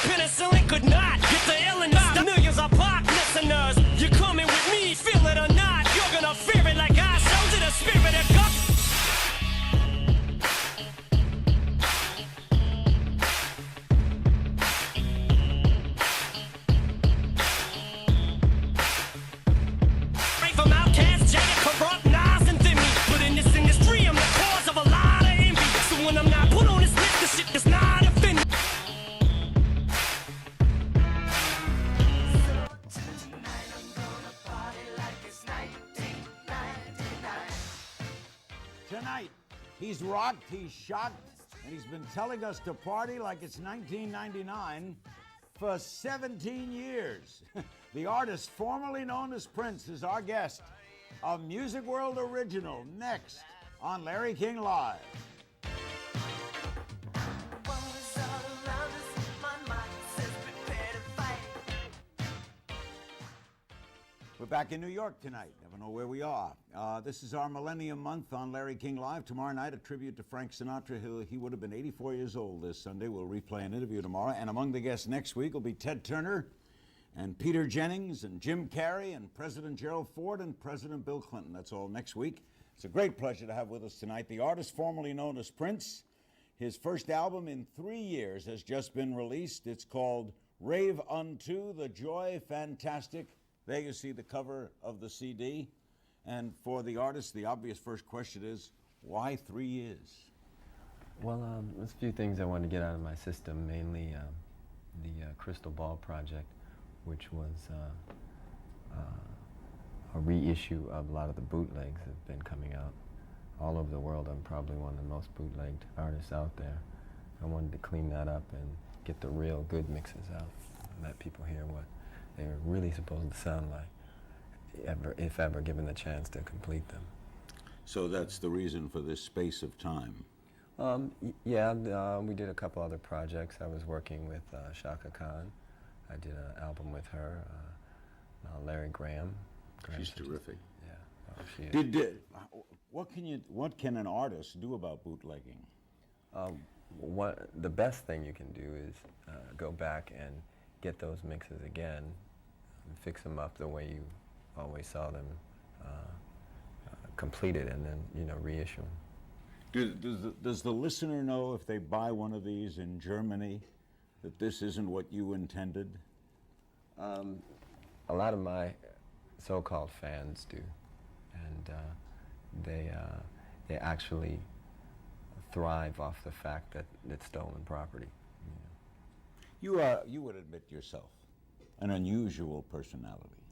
Penicillin could not get the illness. Millions of pop listeners, you coming with me, feel it or not. You're gonna fear it like I showed you the spirit of God. From outcasts, jagged, corrupt, knives, and thin me. But in this industry, I'm the cause of a lot of envy. So when I'm not put on this list, this shit does not offend me. Tonight, he's rocked, he's shocked, and he's been telling us to party like it's 1999 for 17 years. The artist formerly known as Prince is our guest. A Music World original next on Larry King Live. We're back in New York tonight. Never know where we are. This is our Millennium Month on Larry King Live. Tomorrow night, a tribute to Frank Sinatra. He would have been 84 years old this Sunday. We'll replay an interview tomorrow. And among the guests next week will be Ted Turner and Peter Jennings and Jim Carrey and President Gerald Ford and President Bill Clinton. That's all next week. It's a great pleasure to have with us tonight the artist formerly known as Prince. His first album in 3 years has just been released. It's called Rave Unto, The Joy Fantastic. There you see the cover of the CD. And for the artist, the obvious first question is, why 3 years? Well, there's a few things I wanted to get out of my system, mainly the Crystal Ball project, which was a reissue of a lot of the bootlegs that have been coming out all over the world. I'm probably one of the most bootlegged artists out there. I wanted to clean that up and get the real good mixes out and let people hear what they're really supposed to sound like, if ever given the chance to complete them. So that's the reason for this space of time. Yeah, we did a couple other projects. I was working with Shaka Khan. I did an album with her, Larry Graham. She's terrific. Yeah, she is. What can an artist do about bootlegging? The best thing you can do is go back and get those mixes again, and fix them up the way you always saw them completed, and then reissue them. Does the listener know if they buy one of these in Germany that this isn't what you intended? A lot of my so-called fans do, and they actually thrive off the fact that it's stolen property. You would admit yourself an unusual personality.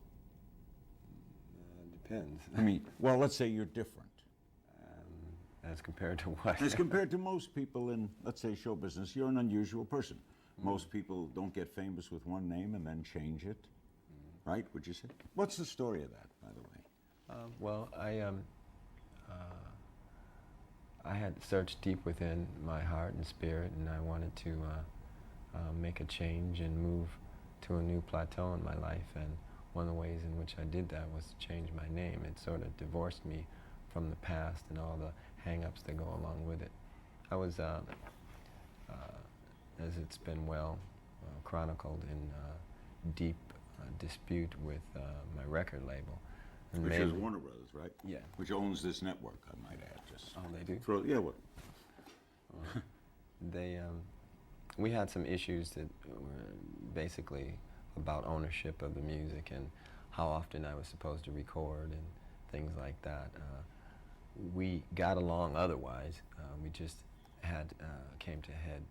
Depends. I mean, well, let's say you're different. As compared to what? As compared to most people in, let's say, show business, you're an unusual person. Most people don't get famous with one name and then change it, right? Would you say? What's the story of that, by the way? Well, I had searched deep within my heart and spirit, and I wanted to make a change and move to a new plateau in my life. And one of the ways in which I did that was to change my name. It sort of divorced me from the past and all the hang-ups that go along with it. I was, as it's been well chronicled, in deep dispute with my record label. And which is Warner Brothers, right? Yeah. Which owns this network, I might add. Just oh, they do? Yeah, well. We had some issues that were basically about ownership of the music and how often I was supposed to record and things like that. We got along otherwise. We just had came to head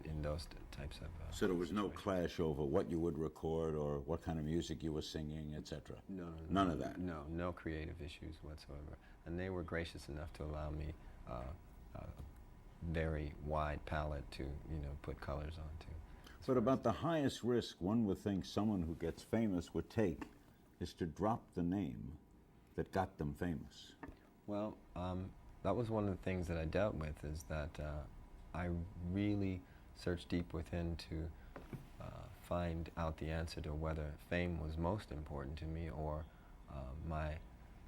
in those types of so there was no clash over what you would record or what kind of music you were singing, etc. No, none of that. No creative issues whatsoever. And they were gracious enough to allow me a very wide palette to put colors onto. But about the highest risk one would think someone who gets famous would take is to drop the name that got them famous. Well, that was one of the things that I dealt with, is that I really searched deep within to find out the answer to whether fame was most important to me or my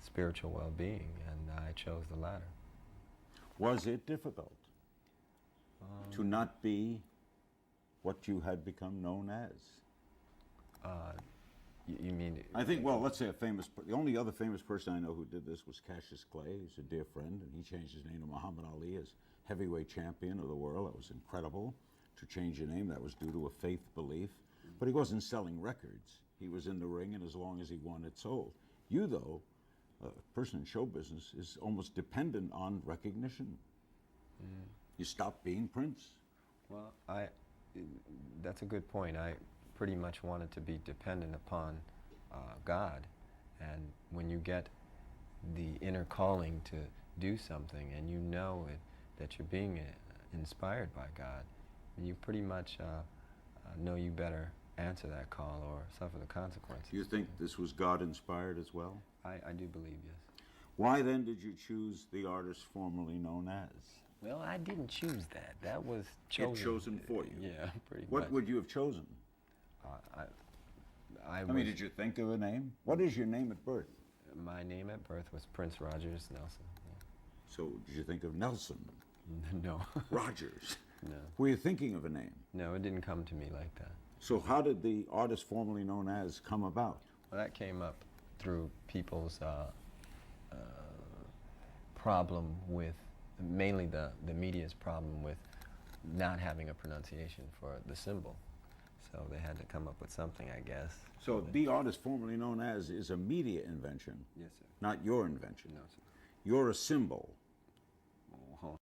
spiritual well-being, and I chose the latter. Was it difficult to not be what you had become known as? You mean? I think, well, let's say the only other famous person I know who did this was Cassius Clay. He's a dear friend, and he changed his name to Muhammad Ali as heavyweight champion of the world. That was incredible. To change your name, that was due to a faith belief. But he wasn't selling records. He was in the ring, and as long as he won, it sold. You, though, a person in show business, is almost dependent on recognition. You stopped being Prince. Well, that's a good point. I pretty much wanted to be dependent upon God, and when you get the inner calling to do something, and you know that you're being inspired by God, you pretty much know you better answer that call or suffer the consequences. You think this was God-inspired as well? I do believe, yes. Why then did you choose the artist formerly known as? Well, I didn't choose that. That was chosen. Chosen for you? Yeah, pretty much. What would you have chosen? I mean, did you think of a name? What is your name at birth? My name at birth was Prince Rogers Nelson. So did you think of Nelson? No. Rogers? No. Were you thinking of a name? No, it didn't come to me like that. So how did the artist formerly known as come about? Well, that came up through people's problem with, mainly the media's problem with not having a pronunciation for the symbol. So they had to come up with something, I guess. So the artist formerly known as is a media invention. Yes, sir. Not your invention. No, sir. You're a symbol. Oh.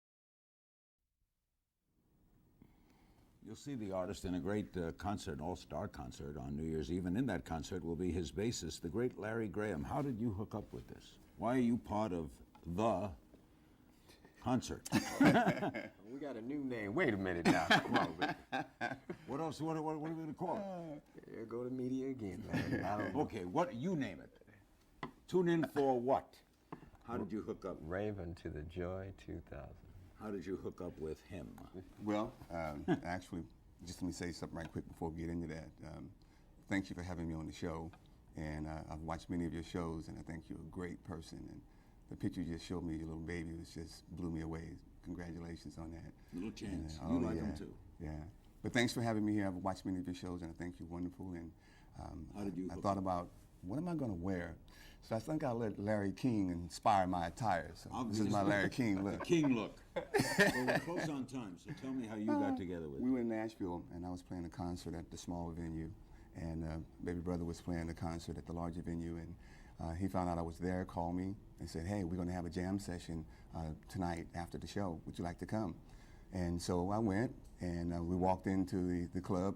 You'll see the artist in a great concert, all-star concert on New Year's Eve, and in that concert will be his bassist, the great Larry Graham. How did you hook up with this? Why are you part of the concert? We got a new name. Wait a minute now. Come on, man. What else? What are we going to call it? Here go to media again, man. I don't know. Okay, what you name it. Tune in for what? How did you hook up? Raven to the Joy 2000. How did you hook up with him? Well, actually, just let me say something right quick before we get into that. Thank you for having me on the show, and I've watched many of your shows, and I think you're a great person. And the picture you just showed me, your little baby, was just blew me away. Congratulations on that. Little chance. And, You like him too. Yeah. But thanks for having me here. I've watched many of your shows, and I think you're wonderful. And How did you I hook thought up? about, what am I going to wear? So I think I'll let Larry King inspire my attire. So this is my Larry King look. The King look. Well, we're close on time, so tell me how you got together with We were in Nashville, and I was playing a concert at the small venue, and baby brother was playing a concert at the larger venue, and he found out I was there, called me, and said, hey, we're going to have a jam session tonight after the show. Would you like to come? And so I went, and we walked into the club.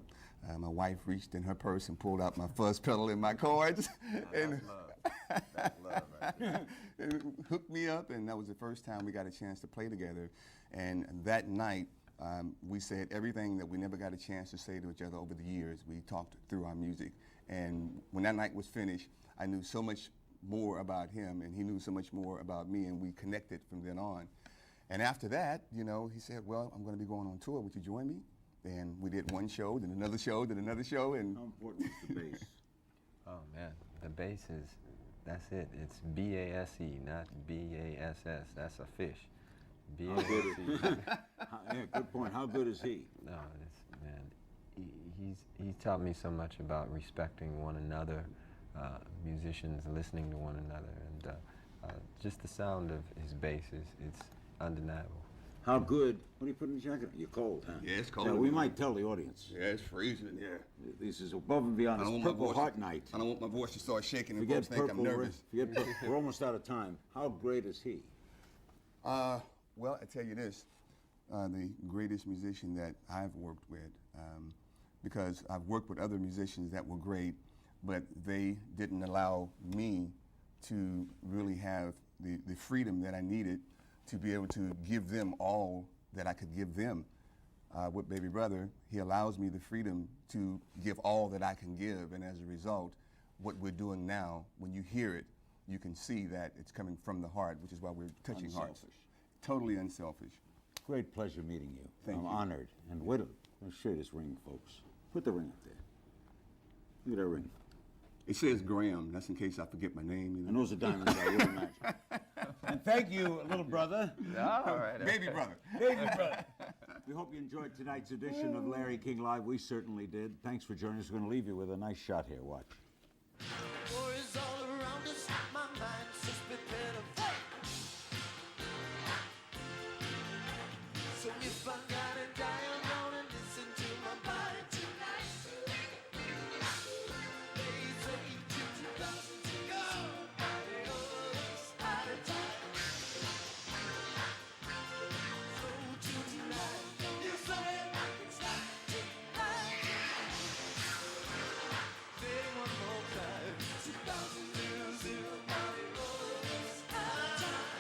My wife reached in her purse and pulled out my fuzz pedal and my chords. And That's love right there. it hooked me up, and that was the first time we got a chance to play together. And that night, we said everything that we never got a chance to say to each other over the years. We talked through our music. And when that night was finished, I knew so much more about him, and he knew so much more about me, and we connected from then on. And after that, you know, he said, well, I'm going to be going on tour. Would you join me? And we did one show, then another show, then another show. And How important is the bass? Oh, man. The bass is, that's it. It's B-A-S-E, not B-A-S-S. That's a fish. B-A-S-E. Yeah, good point. How good is he? No, it's, man, he's taught me so much about respecting one another, musicians listening to one another, and just the sound of his bass it's undeniable. How good? What do you put in the jacket? You're cold, huh? Yeah, it's cold. Yeah, we might tell the audience. yeah, it's freezing in here. This is above and beyond. It's Purple Heart Night. I don't want my voice to start shaking and Forget folks think Purple. I'm nervous. Forget Purple. We're almost out of time. How great is he? Well, I tell you this, the greatest musician that I've worked with, because I've worked with other musicians that were great, but they didn't allow me to really have the freedom that I needed to be able to give them all that I could give them. With Baby Brother, he allows me the freedom to give all that I can give, and as a result, what we're doing now, when you hear it, you can see that it's coming from the heart, which is why we're touching hearts. Unselfish. Totally unselfish. Great pleasure meeting you. Thank I'm you. honored. And wait a let's show you this ring, folks. Put the ring up there. Look at that ring. It says Graham. That's in case I forget my name. You And know? those are diamonds, I would imagine. And thank you, little brother. All right. Baby brother. Baby brother. We hope you enjoyed tonight's edition of Larry King Live. We certainly did. Thanks for joining us. We're going to leave you with a nice shot here. Watch. War is all around us, my mind's just prepared to fight. So if I gotta die, I'm gonna listen to my body tonight. They say 2,000 to go, body goes out of time. So tonight, you say it's not tonight. Say one more time, 2,000 body goes out of time.